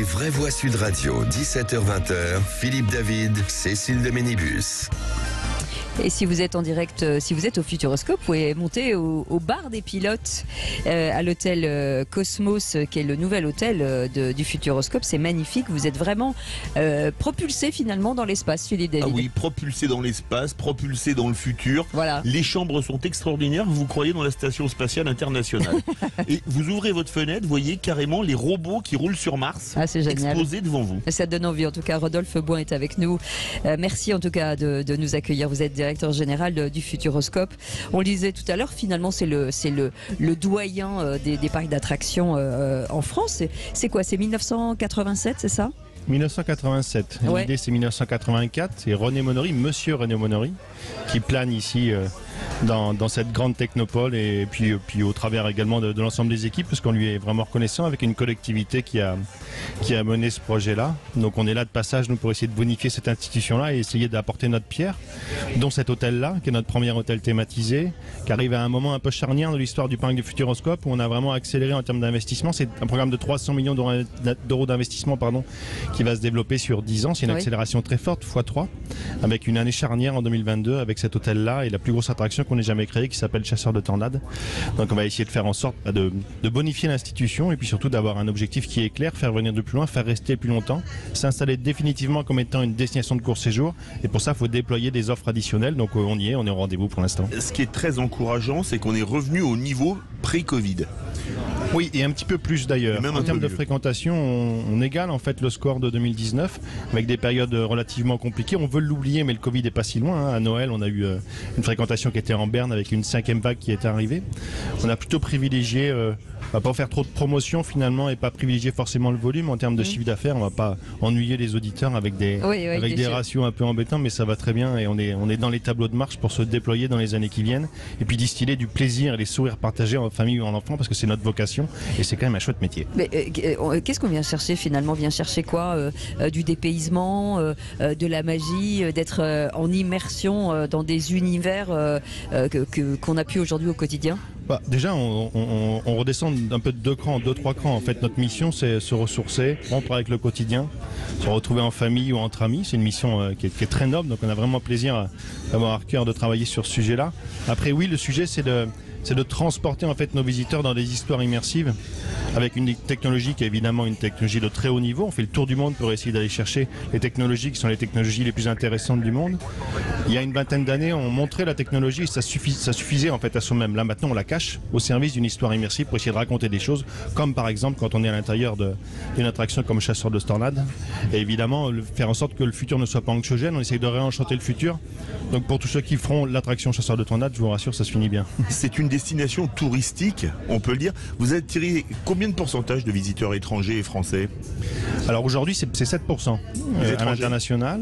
Les vraies voix Sud Radio, 17h-20h, Philippe David, Cécile de Ménibus. Et si vous êtes en direct, si vous êtes au Futuroscope, vous pouvez monter au bar des pilotes à l'hôtel Cosmos, qui est le nouvel hôtel du Futuroscope. C'est magnifique, vous êtes vraiment propulsé finalement dans l'espace, Philippe David. Ah oui, propulsé dans l'espace, propulsé dans le futur. Voilà. Les chambres sont extraordinaires, vous croyez dans la Station Spatiale Internationale. Et vous ouvrez votre fenêtre, vous voyez carrément les robots qui roulent sur Mars, c'est génial. exposés devant vous. Ça donne envie, en tout cas. Rodolphe Boin est avec nous. Merci en tout cas de nous accueillir. Vous êtes directeur général du Futuroscope. On le disait tout à l'heure, finalement c'est le doyen des parcs d'attractions en France. C'est quoi? C'est 1987, c'est ça? 1987. Ouais. L'idée c'est 1984. C'est René Monory, monsieur René Monory, qui plane ici dans cette grande technopole et puis au travers également de l'ensemble des équipes, parce qu'on lui est vraiment reconnaissant avec une collectivité qui a mené ce projet-là. Donc on est là de passage nous pour essayer de bonifier cette institution-là et essayer d'apporter notre pierre, dont cet hôtel-là, qui est notre premier hôtel thématisé, qui arrive à un moment un peu charnière de l'histoire du parc du Futuroscope, où on a vraiment accéléré en termes d'investissement. C'est un programme de 300 millions d'euros d'investissement, qui va se développer sur 10 ans. C'est une accélération très forte, x3, avec une année charnière en 2022, avec cet hôtel-là et la plus grosse attraction qu'on ait jamais créée, qui s'appelle Chasseur de Tornades. Donc on va essayer de faire en sorte de bonifier l'institution et puis surtout d'avoir un objectif qui est clair, faire venir de plus loin, faire rester plus longtemps, s'installer définitivement comme étant une destination de court séjour. Et pour ça, il faut déployer des offres additionnelles. Donc on y est, on est au rendez-vous pour l'instant. Ce qui est très encourageant, c'est qu'on est revenu au niveau pré-Covid. Oui, et un petit peu plus d'ailleurs. En termes de fréquentation, on égale en fait le score de 2019 avec des périodes relativement compliquées. On veut l'oublier, mais le Covid n'est pas si loin. À Noël, on a eu une fréquentation qui était en berne avec une 5e vague qui est arrivée. On a plutôt privilégié, on va pas faire trop de promotion finalement et pas privilégier forcément le volume en termes de chiffre d'affaires. On va pas ennuyer les auditeurs avec des ratios un peu embêtants, mais ça va très bien et on est dans les tableaux de marche pour se déployer dans les années qui viennent et puis distiller du plaisir et les sourires partagés en famille ou en enfant, parce que c'est notre vocation et c'est quand même un chouette métier. Mais qu'est-ce qu'on vient chercher finalement? On vient chercher quoi? Du dépaysement, de la magie, d'être en immersion dans des univers qu'on a pu aujourd'hui au quotidien? Déjà, on redescend un peu de 2-3 crans. En fait, notre mission, c'est se ressourcer, rompre avec le quotidien, se retrouver en famille ou entre amis. C'est une mission qui est très noble, donc on a vraiment plaisir d'avoir à cœur de travailler sur ce sujet-là. Après, oui, le sujet, c'est de transporter en fait nos visiteurs dans des histoires immersives avec une technologie qui est évidemment une technologie de très haut niveau. On fait le tour du monde pour essayer d'aller chercher les technologies qui sont les technologies les plus intéressantes du monde. Il y a une vingtaine d'années, on montrait la technologie et ça suffisait en fait à soi-même. Là maintenant, on la cache au service d'une histoire immersive pour essayer de raconter des choses, comme par exemple quand on est à l'intérieur d'une attraction comme Chasseur de Tornades. Et évidemment, faire en sorte que le futur ne soit pas anxiogène. On essaye de réenchanter le futur. Donc pour tous ceux qui feront l'attraction Chasseur de Tornades, je vous rassure, ça se finit bien. C'est une destination touristique, on peut le dire. Vous attirez combien de pourcentage de visiteurs étrangers et français? Alors aujourd'hui, c'est 7% à l'international,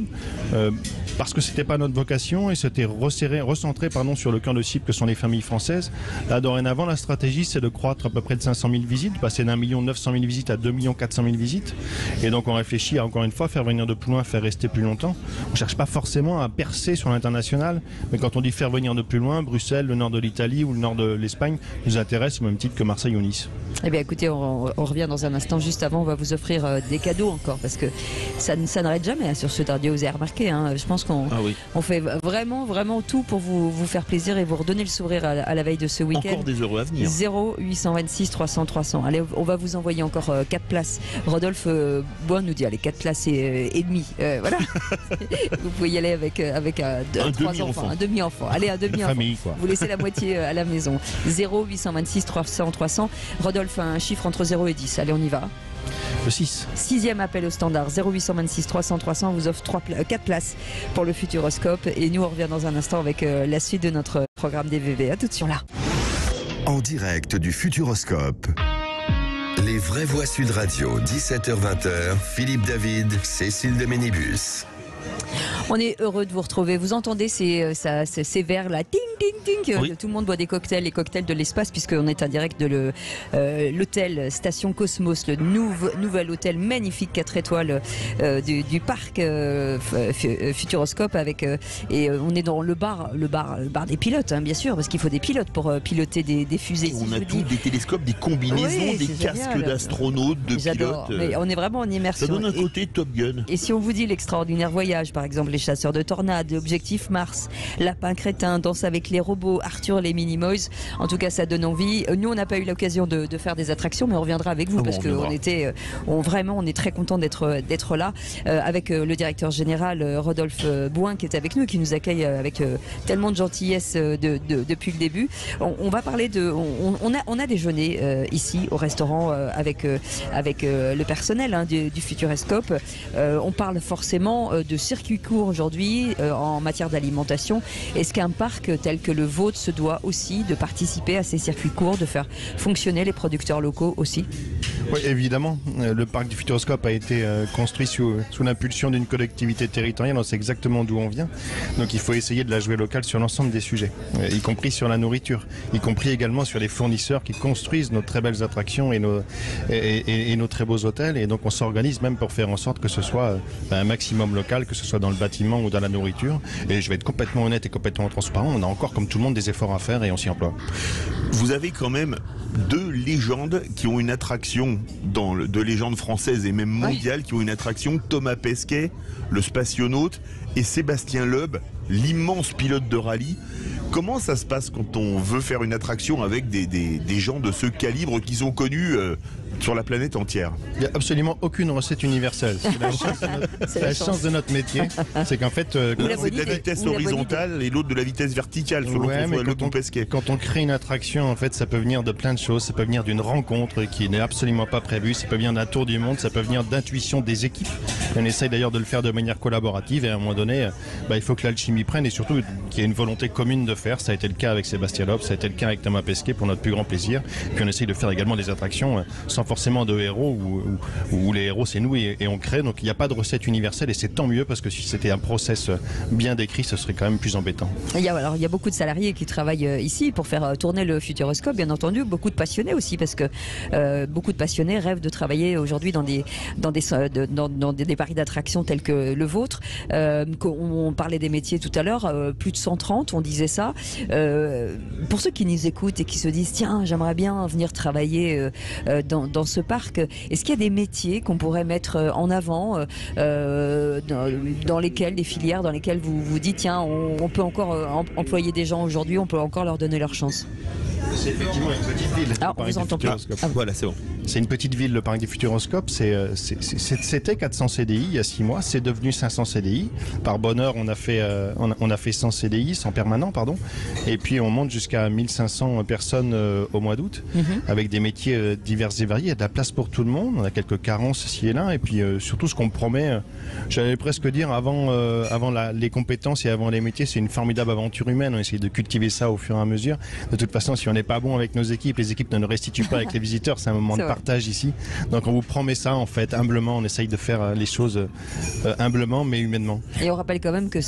parce que c'était pas notre vocation et c'était recentré sur le cœur de cible que sont les familles françaises. Là, dorénavant, la stratégie, c'est de croître à peu près de 500 000 visites, passer d'1 900 000 visites à 2 400 000 visites. Et donc on réfléchit à, encore une fois, faire venir de plus loin, faire rester plus longtemps. On cherche pas forcément à percer sur l'international, mais quand on dit faire venir de plus loin, Bruxelles, le nord de l'Italie ou le nord de l'Espagne nous intéresse au même titre que Marseille ou Nice. Eh bien écoutez, on revient dans un instant. Juste avant, on va vous offrir des cadeaux encore, parce que ça n'arrête jamais sur Sud Radio. Vous avez remarqué, je pense qu'on fait vraiment tout pour vous faire plaisir et vous redonner le sourire à la veille de ce week-end. Encore des heureux à venir. 0826 300 300. Allez, on va vous envoyer encore 4 places. Rodolphe Boin nous dit, allez, 4 places et demi. Voilà. Vous pouvez y aller avec un 3 enfants, un demi-enfant. Allez, un demi-enfant. Famille, quoi. Vous laissez la moitié à la maison. 0826 300 300. Rodolphe a un chiffre entre 0 et 10. Allez, on y va. Le 6. 6e appel au standard, 0826 300 300. On vous offre 4 places pour le Futuroscope. Et nous, on revient dans un instant avec la suite de notre programme DVV. À tout de suite là. En direct du Futuroscope. Les vraies voix Sud Radio, 17h-20h, Philippe David, Cécile de Ménibus. On est heureux de vous retrouver. Vous entendez ces verres là, ting ting ting. Oui. Tout le monde boit des cocktails, les cocktails de l'espace, puisqu'on est en direct de l'hôtel Station Cosmos, le nouvel hôtel magnifique 4 étoiles du parc Futuroscope et on est dans le bar des pilotes, hein, bien sûr, parce qu'il faut des pilotes pour piloter des fusées. Et on a tous des télescopes, des combinaisons, Oui, des c'est casques génial. d'astronautes, de J'adore. pilotes. Mais on est vraiment en immersion. Ça donne un Et- côté Top Gun. Et si on vous dit l'extraordinaire voyage, par exemple les chasseurs de tornades, l'objectif Mars, Lapin crétin, Danse avec les robots, Arthur les Minimoys, en tout cas ça donne envie. Nous on n'a pas eu l'occasion de faire des attractions, mais on reviendra avec vous Ah bon, parce on qu'on viendra. était, on est très content d'être là avec le directeur général Rodolphe Bouin qui est avec nous, qui nous accueille avec tellement de gentillesse depuis le début. On va parler on a déjeuné ici au restaurant avec le personnel du Futuroscope. On parle forcément de circuits courts aujourd'hui en matière d'alimentation. Est-ce qu'un parc tel que le vôtre se doit aussi de participer à ces circuits courts, de faire fonctionner les producteurs locaux aussi? Oui, évidemment. Le parc du Futuroscope a été construit sous l'impulsion d'une collectivité territoriale. On sait exactement d'où on vient. Donc il faut essayer de la jouer locale sur l'ensemble des sujets, y compris sur la nourriture, y compris également sur les fournisseurs qui construisent nos très belles attractions et nos très beaux hôtels. Et donc on s'organise même pour faire en sorte que ce soit un maximum local, que ce soit dans le bâtiment ou dans la nourriture. Et je vais être complètement honnête et complètement transparent. On a encore, comme tout le monde, des efforts à faire et on s'y emploie. Vous avez quand même deux légendes qui ont une attraction, de légendes françaises et même mondiales, qui ont une attraction, Thomas Pesquet, le spationaute, et Sébastien Loeb, l'immense pilote de rallye. Comment ça se passe quand on veut faire une attraction avec des gens de ce calibre qui sont connus sur la planète entière? Il n'y a absolument aucune recette universelle. C'est la chance de notre métier. C'est qu'en fait, Ou la C'est bonne de la idée, vitesse ou la bonne horizontale et l'autre de la vitesse verticale, selon Ouais, qu'on mais soit le quand on- Pesquet. quand on crée une attraction, en fait, ça peut venir de plein de choses. Ça peut venir d'une rencontre qui n'est absolument pas prévue. Ça peut venir d'un tour du monde. Ça peut venir d'intuition des équipes. On essaye d'ailleurs de le faire de manière collaborative. Et à un moment donné, il faut que l'alchimie prenne et surtout qu'il y ait une volonté commune de faire. Ça a été le cas avec Sébastien Loeb, ça a été le cas avec Thomas Pesquet pour notre plus grand plaisir. Puis on essaye de faire également des attractions sans forcément de héros où les héros c'est nous et on crée. Donc il n'y a pas de recette universelle et c'est tant mieux parce que si c'était un process bien décrit, ce serait quand même plus embêtant. Il y a beaucoup de salariés qui travaillent ici pour faire tourner le Futuroscope, bien entendu, beaucoup de passionnés aussi, parce que beaucoup de passionnés rêvent de travailler aujourd'hui dans des parcs d'attractions tels que le vôtre. On parlait des métiers tout à l'heure, plus de 130, on disait ça. Pour ceux qui nous écoutent et qui se disent tiens, j'aimerais bien venir travailler dans ce parc, est-ce qu'il y a des métiers qu'on pourrait mettre en avant dans lesquels, des filières dans lesquelles vous vous dites tiens, on peut encore employer des gens aujourd'hui, on peut encore leur donner leur chance? C'est effectivement une petite ville. Ah, le on parc vous du entend plus. Futuroscope. Voilà, c'est bon. C'est une petite ville, le parc du Futuroscope. C'était 400 CDI il y a 6 mois. C'est devenu 500 CDI. Par bonheur, on a fait 100 CDI, 100 permanents, pardon. Et puis on monte jusqu'à 1500 personnes au mois d'août, avec des métiers divers et variés. Il y a de la place pour tout le monde. On a quelques carences ici et là. Et puis surtout, ce qu'on promet, j'allais presque dire, avant les compétences et avant les métiers, c'est une formidable aventure humaine. On essaie de cultiver ça au fur et à mesure. De toute façon, si on n'est pas bon avec nos équipes, les équipes ne nous restituent pas avec les visiteurs. C'est un moment C'est de vrai. partage ici. Donc on vous promet ça en fait, humblement. On essaye de faire les choses humblement mais humainement. Et on rappelle quand même que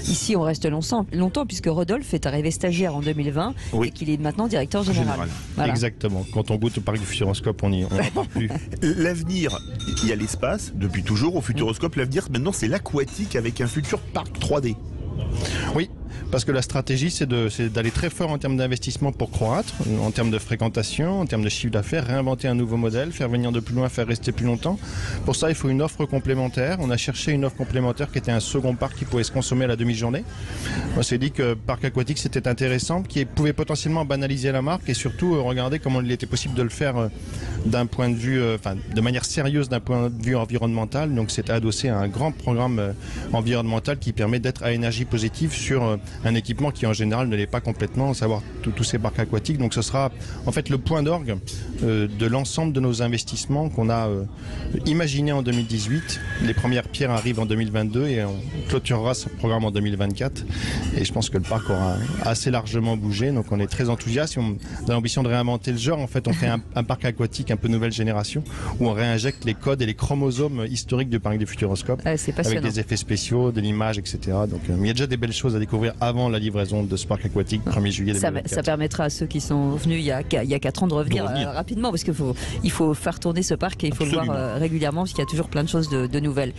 ici on reste longtemps puisque Rodolphe est arrivé stagiaire en 2020 Oui. et qu'il est maintenant directeur général. Général. Voilà. Exactement. Quand on goûte au parc du Futuroscope, on n'en part plus. L'avenir, il y a l'espace, depuis toujours au Futuroscope. L'avenir, maintenant, c'est l'aquatique avec un futur parc 3D. Oui, parce que la stratégie, c'est d'aller très fort en termes d'investissement pour croître, en termes de fréquentation, en termes de chiffre d'affaires, réinventer un nouveau modèle, faire venir de plus loin, faire rester plus longtemps. Pour ça, il faut une offre complémentaire. On a cherché une offre complémentaire qui était un second parc qui pouvait se consommer à la demi-journée. On s'est dit que parc aquatique, c'était intéressant, qui pouvait potentiellement banaliser la marque et surtout regarder comment il était possible de le faire d'un point de vue, de manière sérieuse d'un point de vue environnemental. Donc, c'est adossé à un grand programme environnemental qui permet d'être à énergie positive sur un équipement qui en général ne l'est pas complètement, à savoir tous ces parcs aquatiques. Donc ce sera en fait le point d'orgue de l'ensemble de nos investissements qu'on a imaginés en 2018. Les premières pierres arrivent en 2022 et on clôturera ce programme en 2024. Et je pense que le parc aura assez largement bougé, donc on est très enthousiaste. On a l'ambition de réinventer le genre. En fait, on fait un parc aquatique un peu nouvelle génération où on réinjecte les codes et les chromosomes historiques du parc des Futuroscopes C'est passionnant. avec des effets spéciaux, de l'image, etc. Donc il y a déjà des belles choses à découvrir avant la livraison de ce parc aquatique 1er juillet 2024. Ça permettra à ceux qui sont venus il y a 4 ans de revenir rapidement, parce qu'il faut faire tourner ce parc et il faut le voir régulièrement, parce qu'il y a toujours plein de choses de nouvelles.